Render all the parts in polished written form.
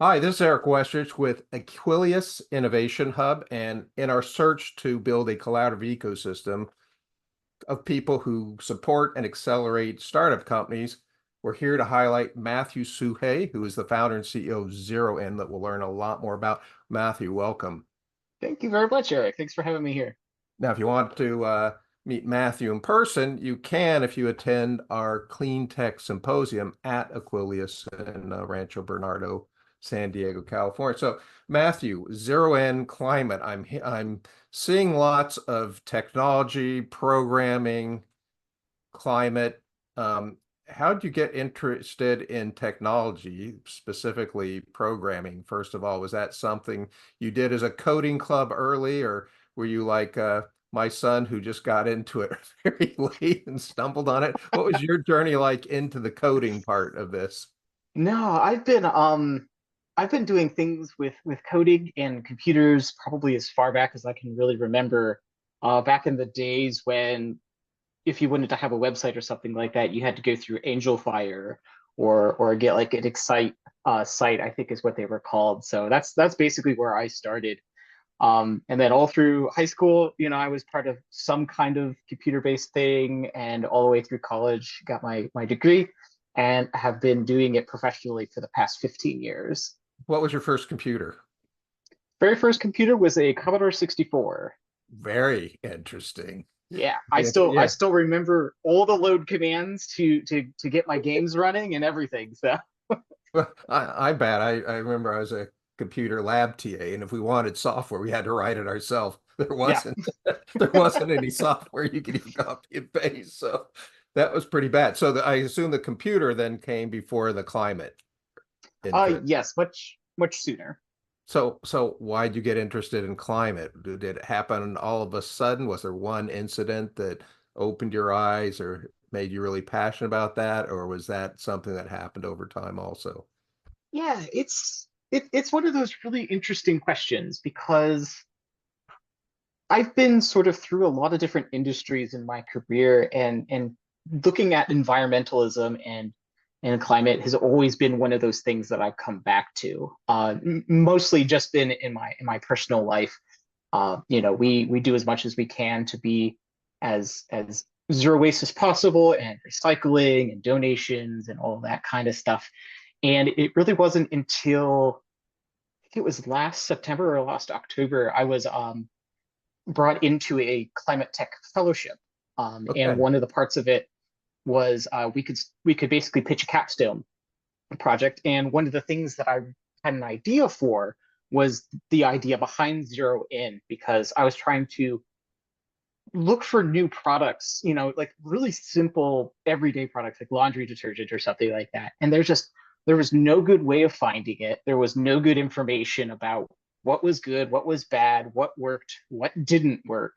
Hi, this is Eric Westrich with Aquilius Innovation Hub, and in our search to build a collaborative ecosystem of people who support and accelerate startup companies, we're here to highlight Matthew Suhay, who is the founder and CEO of ZeroIn, that we'll learn a lot more about. Matthew, welcome. Thank you very much, Eric. Thanks for having me here. Now, if you want to meet Matthew in person, you can if you attend our Clean Tech Symposium at Aquilius in Rancho Bernardo, San Diego, California. So, Matthew, ZeroIn climate. I'm seeing lots of technology, programming, climate. How did you get interested in technology, specifically programming? First of all, was that something you did as a coding club early, or were you like my son who just got into it very late and stumbled on it? What was your journey like into the coding part of this? No, I've been doing things with coding and computers probably as far back as I can really remember. Back in the days when if you wanted to have a website or something like that, you had to go through Angel Fire or get like an Excite site, I think is what they were called. So that's basically where I started. And then all through high school, I was part of some kind of computer-based thing, and all the way through college, got my degree, and have been doing it professionally for the past 15 years. What was your first computer? Very first computer was a Commodore 64. Very interesting. Yeah, I Yeah, still I yeah. still remember all the load commands to get my games running and everything. So Well, I bet. I remember I was a computer lab TA, and if we wanted software, we had to write it ourselves. There yeah. wasn't there wasn't any software you could even copy and paste. So that was pretty bad. So I assume the computer then came before the climate interest. Yes, much sooner. So why'd you get interested in climate? Did it happen all of a sudden? Was there one incident that opened your eyes or made you really passionate about that, or was that something that happened over time also? Yeah, it's one of those really interesting questions because I've been sort of through a lot of different industries in my career, and looking at environmentalism and climate has always been one of those things that I've come back to. Mostly just been in my personal life. We do as much as we can to be as zero waste as possible, and recycling and donations and all that kind of stuff. And it really wasn't until I think it was last September or last October I was brought into a climate tech fellowship. And Okay. one of the parts of it was we could basically pitch a capstone project. And one of the things that I had an idea for was the idea behind ZeroIn, because I was trying to look for new products, like really simple everyday products like laundry detergent or something like that. And there was no good way of finding it. There was no good information about what was good, what was bad, what worked, what didn't work.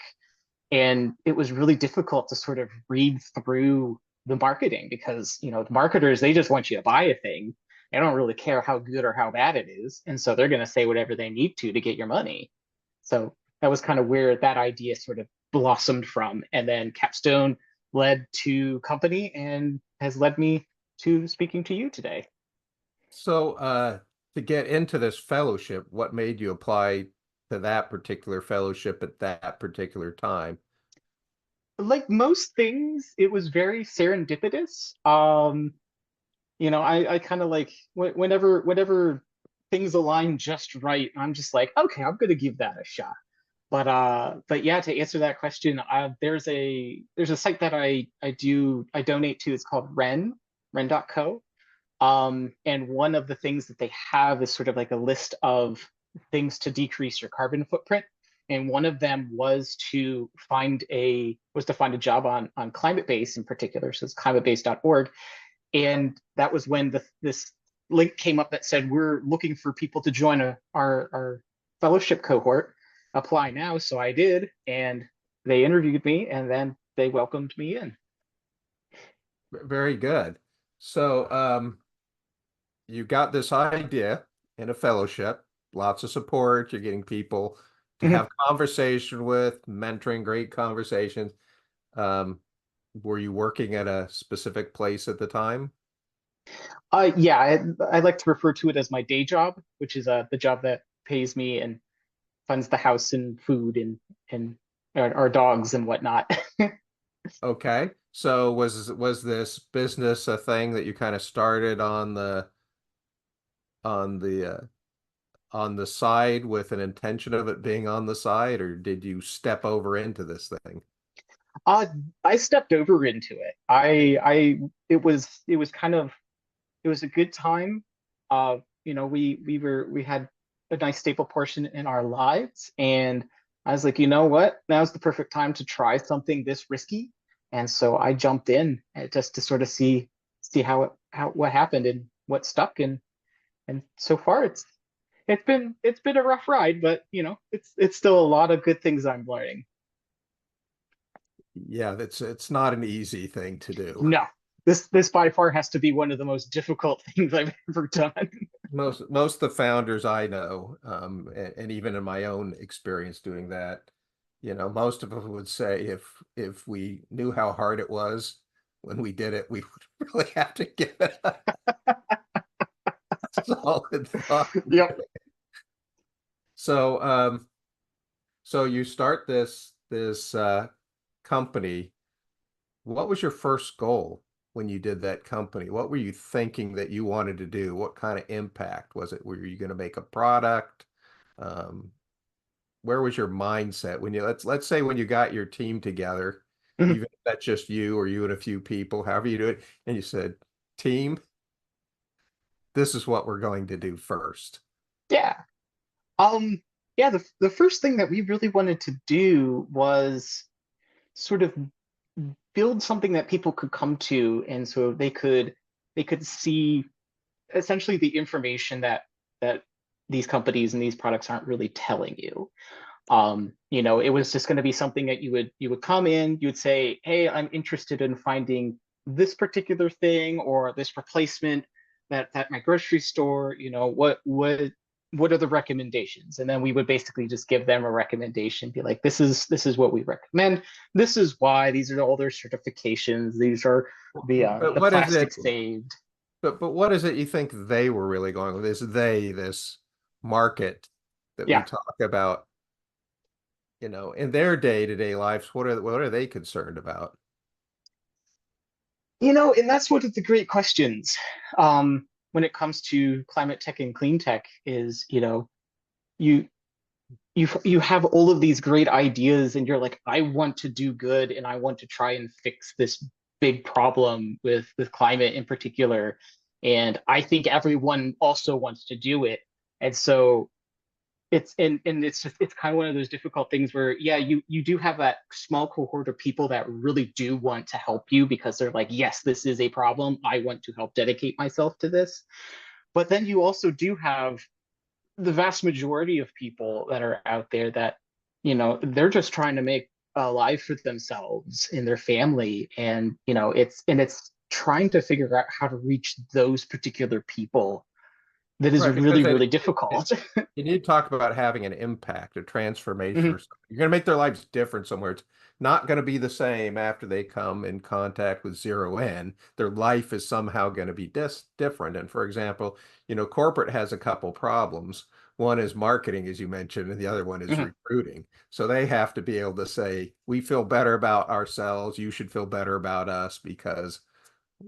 And it was really difficult to sort of read through the marketing because, the marketers, they just want you to buy a thing. They don't really care how good or how bad it is. And so they're going to say whatever they need to get your money. So that was kind of where that idea sort of blossomed from. And then Capstone led to company and has led me to speaking to you today. So, to get into this fellowship, what made you apply to that particular fellowship at that particular time? Like most things, it was very serendipitous. I kind of like whenever things align just right, I'm just like, okay, I'm gonna give that a shot. But yeah, to answer that question, there's a site that I donate to. It's called Ren.co. And one of the things that they have is sort of like a list of things to decrease your carbon footprint. And one of them was to find a job on climate base in particular. So it's climatebase.org. And that was when this link came up that said we're looking for people to join our fellowship cohort. Apply now. So I did, and they interviewed me, and then they welcomed me in. Very good. So, you got this idea in a fellowship, lots of support, you're getting people to Mhm. have conversation with, mentoring, great conversations. Um, were you working at a specific place at the time? Yeah, I like to refer to it as my day job, which is the job that pays me and funds the house and food and our dogs and whatnot. Okay. So was this business a thing that you kind of started on the on the side with an intention of it being on the side, or did you step over into this thing? Uh, I stepped over into it. It was kind of it was a good time. We had a nice stable portion in our lives, and I was like, you know what? Now's the perfect time to try something this risky. And so I jumped in just to sort of see how what happened and what stuck, and so far it's been a rough ride, but it's still a lot of good things I'm learning. Yeah, it's not an easy thing to do. No, this by far has to be one of the most difficult things I've ever done. Most of the founders I know, and even in my own experience doing that, most of them would say if we knew how hard it was when we did it, we would really have to give it a solid thought. Yep. So, so you start this company. What was your first goal when you did that company? What were you thinking that you wanted to do? What kind of impact was it? Were you going to make a product? Um, where was your mindset when you let's say when you got your team together, Mhm. even if that's just you or you and a few people, however you do it, and you said, "Team, this is what we're going to do first." Yeah. Um, yeah, the first thing that we really wanted to do was sort of build something that people could come to, and so they could see essentially the information that these companies and these products aren't really telling you. It was just going to be something that you would come in, you would say, "Hey, I'm interested in finding this particular thing or this replacement that at my grocery store. What are the recommendations?" And then we would basically just give them a recommendation, be like, "This is what we recommend. This is why. These are all their certifications. These are But the what is plastic it? saved." But what is it you think they were really going with? Is they this market that we Yeah. talk about, in their day-to-day lives? What are they concerned about? And that's one of the great questions when it comes to climate tech and clean tech is, you you have all of these great ideas and you're like, I want to do good and I want to try and fix this big problem with climate in particular. And I think everyone also wants to do it. And so and it's kind of one of those difficult things where, yeah, you do have that small cohort of people that really do want to help you because they're like, yes, this is a problem, I want to help dedicate myself to this. But then you also do have the vast majority of people that are out there that, they're just trying to make a life for themselves and their family. And it's trying to figure out how to reach those particular people that is Right, because really, really difficult. you need to talk about having an impact, a transformation Mhm. or something. You're going to make their lives different somewhere. It's not going to be the same after they come in contact with ZeroIn. Their life is somehow going to be different. And for example, corporate has a couple problems. One is marketing, as you mentioned, and the other one is Mhm. recruiting. So they have to be able to say, we feel better about ourselves. You should feel better about us because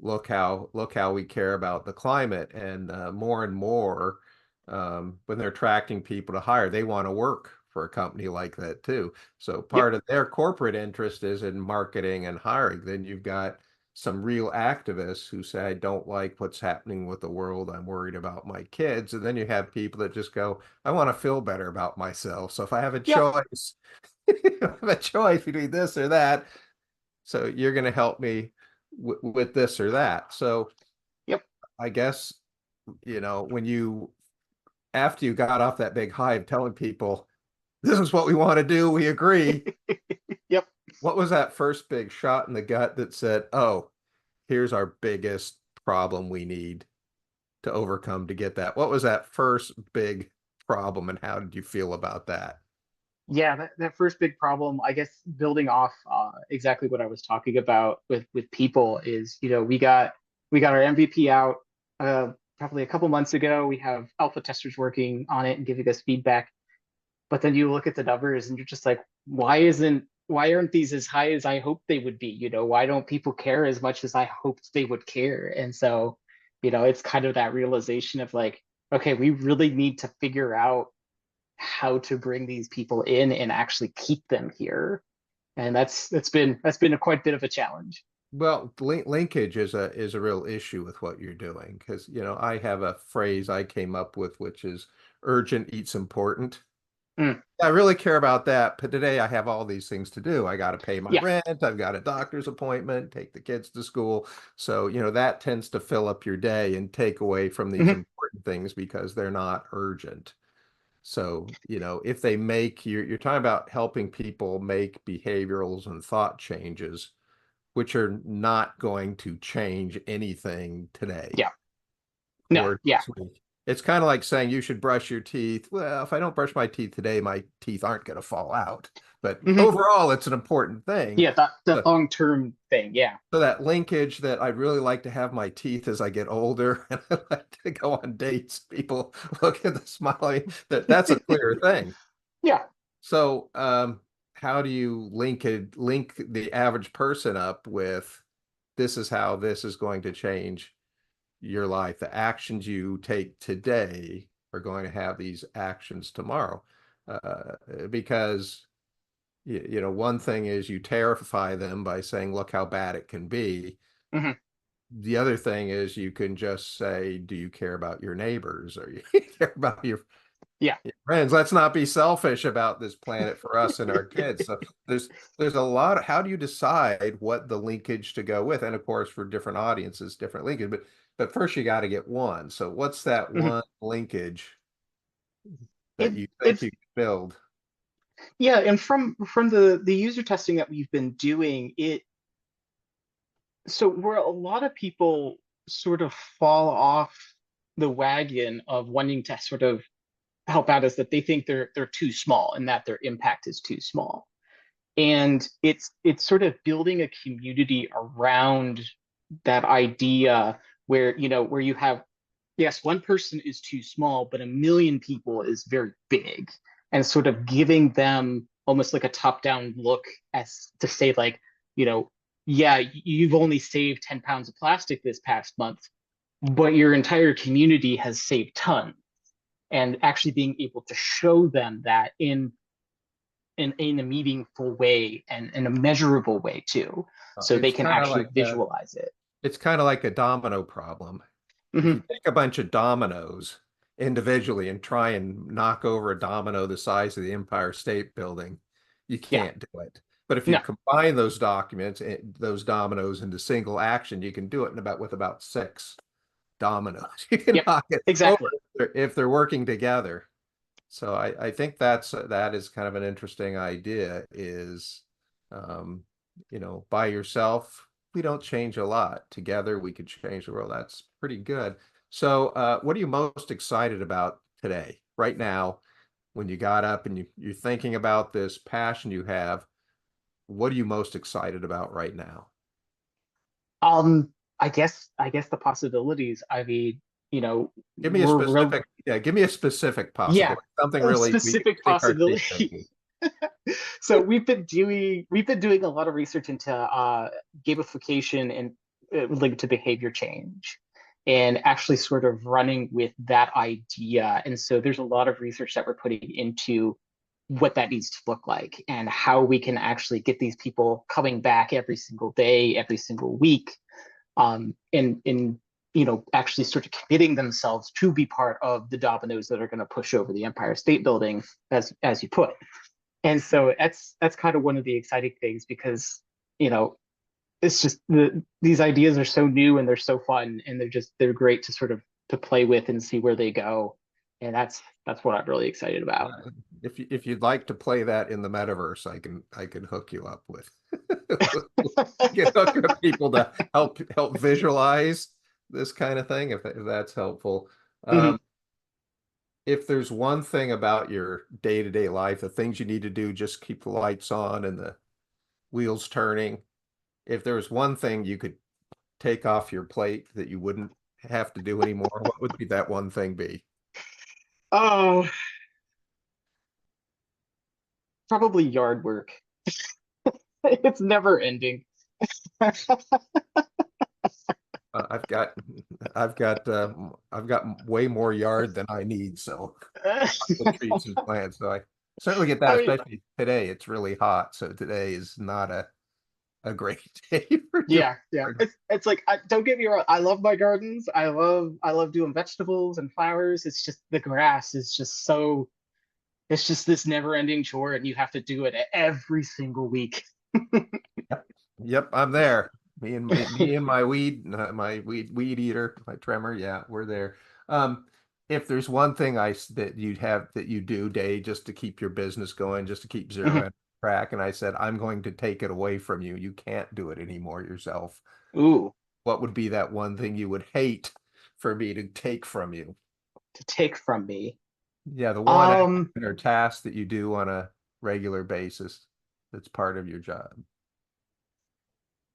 look how we care about the climate. And more and more, when they're attracting people to hire, they want to work for a company like that too. So Yep. part of their corporate interest is in marketing and hiring. Then you've got some real activists who say, I don't like what's happening with the world. I'm worried about my kids. And then you have people that just go, I want to feel better about myself. So if I have a Yep. choice, if I have a choice between this or that, so you're going to help me with this or that. So Yep. I guess, when you, after you got off that big high of telling people, this is what we want to do, we agree. Yep. What was that first big shot in the gut that said, oh, here's our biggest problem we need to overcome to get that? What was that first big problem and how did you feel about that? Yeah, that first big problem, I guess, building off exactly what I was talking about with people is, we got our MVP out. probably a couple months ago. We have alpha testers working on it and giving us feedback. But then you look at the numbers and you're just like, why aren't these as high as I hoped they would be? Why don't people care as much as I hoped they would care? And so, it's kind of that realization of like, okay, we really need to figure out how to bring these people in and actually keep them here. And that's been a quite bit of a challenge. Well, linkage is a real issue with what you're doing because I have a phrase I came up with, which is urgent eats important. Mm, I really care about that, but today I have all these things to do. I got to pay my yeah. rent, I've got a doctor's appointment, take the kids to school. So, that tends to fill up your day and take away from these Mhm. important things because they're not urgent. So, if they make you're talking about helping people make behaviorals and thought changes, which are not going to change anything today Yeah. No, or yeah. next week. It's kind of like saying you should brush your teeth. Well, if I don't brush my teeth today, my teeth aren't going to fall out. But Mhm. overall, it's an important thing. Yeah, that So, long-term thing. Yeah. so that linkage that I really like to have my teeth as I get older, and I like to go on dates. People look at the smiling. That's a clear thing. Yeah. So, how do you link the average person up with this is how this is going to change your life? The actions you take today are going to have these actions tomorrow. Because one thing is you terrify them by saying, look how bad it can be. Hmm. The other thing is you can just say, do you care about your neighbors or you care about Yeah. your friends? Let's not be selfish about this planet for us and our kids. So there's a lot of, how do you decide what the linkage to go with? And of course, for different audiences, different linkage, but first you got to get one. So what's that Hmm. one linkage that It you think it's you can build? yeah, and from the user testing that we've been doing, so where a lot of people sort of fall off the wagon of wanting to sort of help out is that they think they're too small and that their impact is too small. And it's sort of building a community around that idea where you have, yes, one person is too small, but a million people is very big, and sort of giving them almost like a top-down look as to say like, you know, yeah, you've only saved 10 pounds of plastic this past month, but your entire community has saved tons. And actually being able to show them that in a meaningful way and in a measurable way too, so they It's can kind of actually like visualize it. a domino problem. If Hmm. you take a bunch of dominoes individually and try and knock over a domino the size of the Empire State Building, you Yeah. can't do it. But if you No. combine those documents, those dominoes into single action, you can do it in about six dominoes. You can Yep. knock it over Exactly. if they're working together. So I think that is kind of an interesting idea is, um, by yourself, we don't change a lot. Together, we could change the world. That's pretty good. So, what are you most excited about today, right now, when you got up and you're thinking about this passion you have? What are you most excited about right now? Um, I guess the possibilities. I mean, you know, Give me a we're real. specific, yeah, give me a specific Yeah, possibility, something a really we can specific sink our teeth possibility. into. So we've been doing a lot of research into gamification and linked to behavior change, and actually sort of running with that idea. And so there's a lot of research that we're putting into what that needs to look like and how we can actually get these people coming back every single day, every single week, and actually sort of committing themselves to be part of the dominoes that are going to push over the Empire State Building, as you put. And so that's kind of one of the exciting things, because you know it's just these ideas are so new and they're so fun, and they're great to sort of to play with and see where they go. And that's what I'm really excited about. Uh, if you'd like to play that in the metaverse, I can hook you up with get hook up people to help visualize this kind of thing if that's helpful. Mhm. Um, if there's one thing about your day-to-day life, the things you need to do, just keep the lights on and the wheels turning. If there was one thing you could take off your plate that you wouldn't have to do anymore, what would be that one thing be? Oh, probably yard work. It's never ending. I've got, I've got way more yard than I need. So the trees and plants. So I certainly get that, I mean, especially today. It's really hot. So today is not a great day for doing yeah, yeah. gardening. It's like don't get me wrong. I love my gardens. I love doing vegetables and flowers. It's just the grass is just so it's just this never-ending chore, and you have to do it every single week. Yep. Yep, I'm there. Me and my weed eater, my trimmer. Yeah, we're there. Um, if there's one thing that you'd have that you do day just to keep your business going, just to keep zero Mhm. in track, and I said I'm going to take it away from you. You can't do it anymore yourself. Ooh, What would be that one thing you would hate for me to take from you? to take from me. Yeah, the one Um, action or task that you do on a regular basis that's part of your job.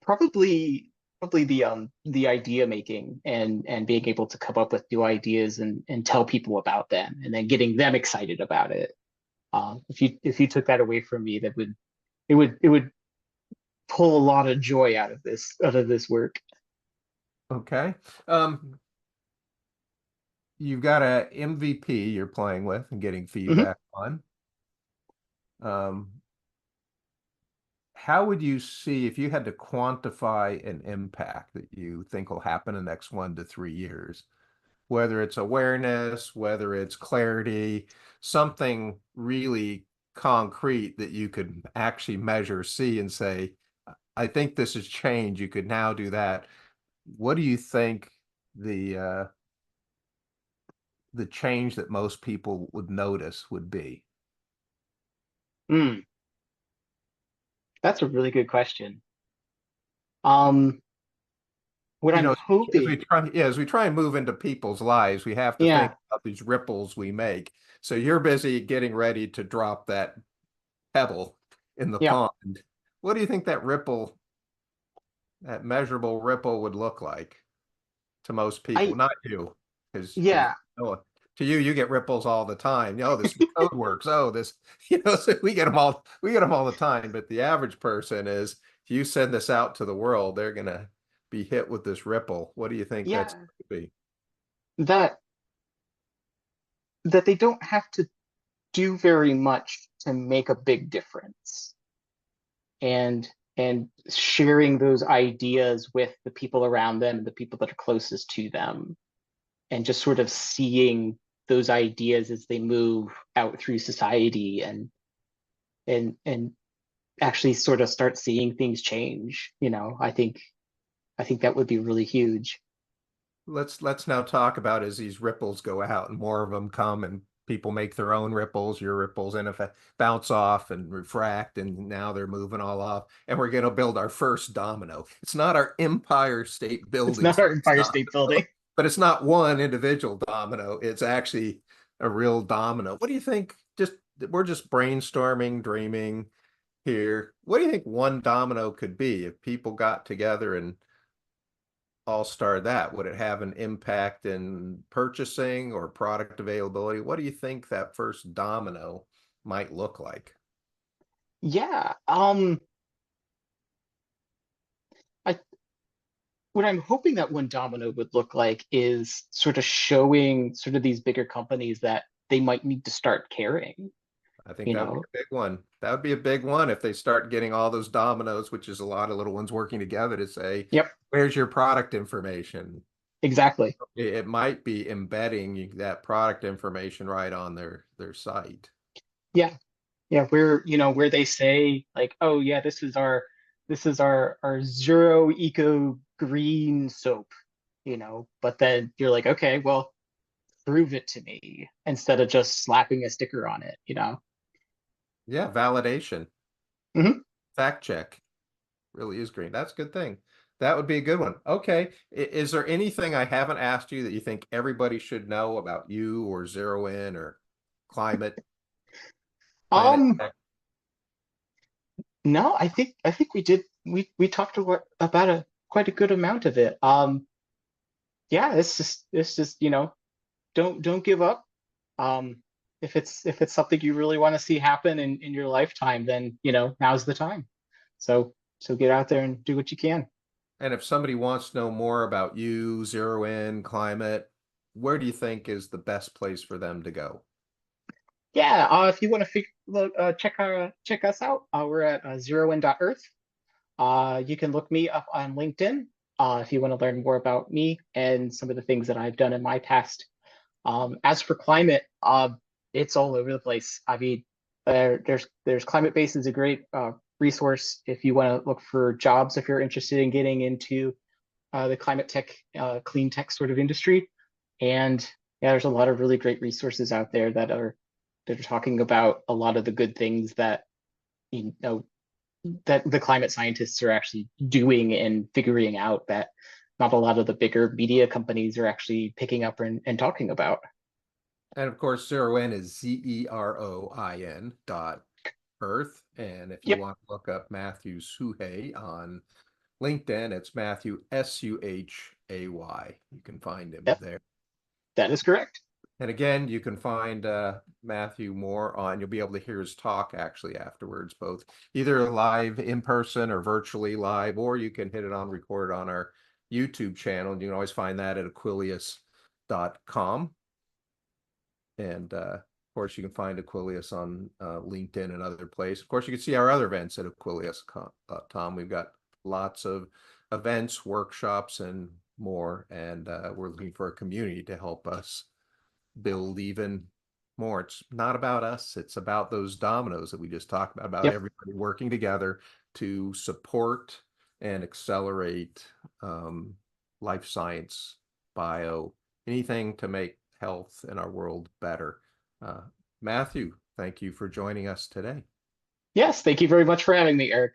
probably the idea making and being able to come up with new ideas and tell people about them and then getting them excited about it. If you took that away from me, it would pull a lot of joy out of this work. Okay. Um, you've got a MVP you're playing with and getting Mhm. feedback on. Um, how would you see if you had to quantify an impact that you think will happen in the next 1 to 3 years? Whether it's awareness, whether it's clarity, something really concrete that you could actually measure, see, and say, I think this has changed. You could now do that. What do you think the change that most people would notice would be? Mm, that's a really good question. Um, what You I'm know, hoping, as we try and move into people's lives, we have to think yeah, about these ripples we make. So you're busy getting ready to drop that pebble in the yeah, pond. What do you think that measurable ripple would look like to most people? I, Not you, because yeah, oh, to you, you get ripples all the time. You know, this code works. Oh, this, so we get them all the time. But the average person is, if you send this out to the world, they're gonna be hit with this ripple. What do you think that's yeah, going to be? that that they don't have to do very much to make a big difference. And sharing those ideas with the people around them and the people that are closest to them, and just sort of seeing those ideas as they move out through society and actually sort of start seeing things change. I think that would be really huge. Let's now talk about as these ripples go out and more of them come and people make their own ripples, your ripples, and if bounce off and refract, and now they're moving all off, and we're going to build our first domino. It's not our Empire State It's Building not our size Empire State domino, Building. but it's not one individual domino. It's actually a real domino. What do you think? We're just brainstorming, dreaming here. What do you think one domino could be if people got together and all star that? Would it have an impact in purchasing or product availability? What do you think that first domino might look like? Yeah. I What I'm hoping that one domino would look like is sort of showing sort of these bigger companies that they might need to start caring, I think you that would be know? a big one. That would be a big one if they start getting all those dominoes, which is a lot of little ones working together to say, Yep, where's your product information? exactly. It might be embedding that product information right on their site. Yeah. Yeah, where they say like, oh yeah, this is our zero eco green soap, but then you're like, okay, well, prove it to me instead of just slapping a sticker on it. Yeah, validation, Hmm. fact check. Really is green. That's a good thing. That would be a good one. Okay. Is there anything I haven't asked you that you think everybody should know about you or Zero In or climate, planet Um, tech? no, I think we talked about quite a good amount of it. yeah, it's just, don't give up. Um, if it's something you really want to see happen in your lifetime, then now's the time. So get out there and do what you can. And if somebody wants to know more about you, Zero In, climate, where do you think is the best place for them to go? Yeah, if you want to check us out, we're at ZeroIn.earth. You can look me up on LinkedIn if you want to learn more about me and some of the things that I've done in my past. As for climate, it's all over the place. I mean, there's Climate Base is a great resource if you want to look for jobs if you're interested in getting into the climate tech, clean tech sort of industry. And yeah, there's a lot of really great resources out there that are talking about a lot of the good things that you know that the climate scientists are actually doing and figuring out that not a lot of the bigger media companies are actually picking up and talking about. And of course, Zero In is ZeroIn dot Earth. And if you Yep, want to look up Matthew Suhay on LinkedIn, it's Matthew Suhay. You can find him yep, there. that is correct. And again, you can find Matthew more on, you'll be able to hear his talk actually afterwards, both either live in person or virtually live, or you can hit it on record on our YouTube channel. And you can always find that at aquilius.com. And of course, you can find Aquilius on LinkedIn and other places. Of course, you can see our other events at Aquilius.com. We've got lots of events, workshops, and more. And we're looking for a community to help us build even more. It's not about us, it's about those dominoes that we just talked about Yep, everybody working together to support and accelerate life science, bio, anything to make health in our world better. Uh, Matthew, thank you for joining us today. yes, thank you very much for having me, Eric.